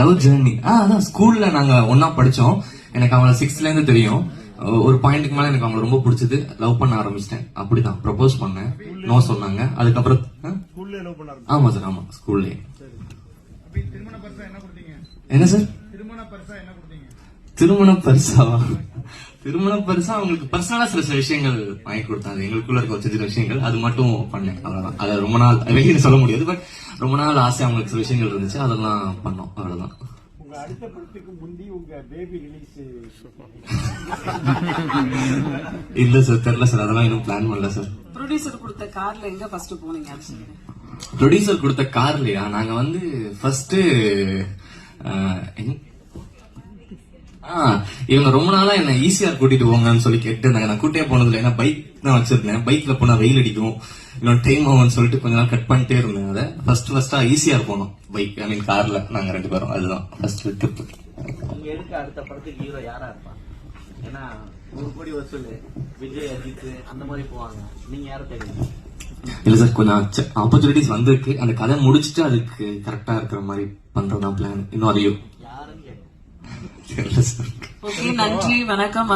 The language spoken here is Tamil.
லவ் ஜர்னி அதான் ஸ்கூல்ல நாங்க ஒன்னா படிச்சோம். எனக்கு அவங்கள 6th இருந்து தெரியும். ஒரு பாயிண்ட்க்கு மேல எனக்கு அவங்களை ரொம்ப பிடிச்சது. லவ் பண்ண ஆரம்பிச்சிட்டேன். அப்படிதான் ப்ரப்போஸ் பண்ணேன். நோ சொன்னாங்க. அதுக்கப்புறம் ஆமா சார், ஆமா ஸ்கூல்லே. என்ன சார் திருமண பரிசாவா? திருமண பரிசா அவங்களுக்கு பர்சனலா சில விஷயங்கள் வாங்கி கொடுத்தாங்க. எங்களுக்குள்ள இருக்க ஒரு சில விஷயங்கள் அது மட்டும் பண்ணேன். அவ்வளவுதான். அதை ரொம்ப நாள் வெளியில சொல்ல முடியாது. பட் ரொம்ப நாள் ஆசை அவங்களுக்கு சில விஷயங்கள் இருந்துச்சு. அதெல்லாம் பண்ணோம். அவ்வளவுதான். அடுத்த படத்துக்கு முந்தி உங்க பேபி ரிலீஸ் இல்ல சார், தெரியல சார். அதெல்லாம் இன்னும் பிளான் பண்ணல சார். ப்ரொடியூசர் கொடுத்த கார்ல எங்க ஃபர்ஸ்ட் போனீங்க? ப்ரொடியூசர் கொடுத்த கார்லயா? நாங்க வந்து ஃபர்ஸ்ட் இவங்க ரொம்ப நாளா என்ன ஈஸியார் கூட்டிட்டு போங்கன்னு சொல்லி கேட்டு இருந்தாங்க. நான் கூட்டே போனதுல ஏன்னா பைக் தான் வச்சிருந்தேன். பைக்ல போனா வெயில் அடிக்கும், இன்னொரு டைம் ஆகும்னு சொல்லிட்டு கொஞ்ச நாள் கட் பண்ணிட்டே இருந்தேன். அதை ஃபர்ஸ்டா ஈஸியார் போனோம். பைக் ஐ மீன் கார்ல நாங்க 2 பேரும். அதுதான் ஃபர்ஸ்ட் ட்ரிப். உங்க எடுக்க அடுத்த படத்துக்கு ஹீரோ யாரா இருப்பா? ஏன்னா 100 கோடி வசூல், விஜய், அஜித் அந்த மாதிரி போவாங்க. நீங்க யார தேடுங்க? இல்ல சார், கொஞ்சம் ஆப்பர்ச்சுனிட்டிஸ் வந்திருக்கு. அந்த கதை முடிச்சுட்டு அதுக்கு கரெக்டா இருக்கிற மாதிரி பண்றதுதான் பிளான். இன்னும் அதையும் நன்றி, வணக்கம்.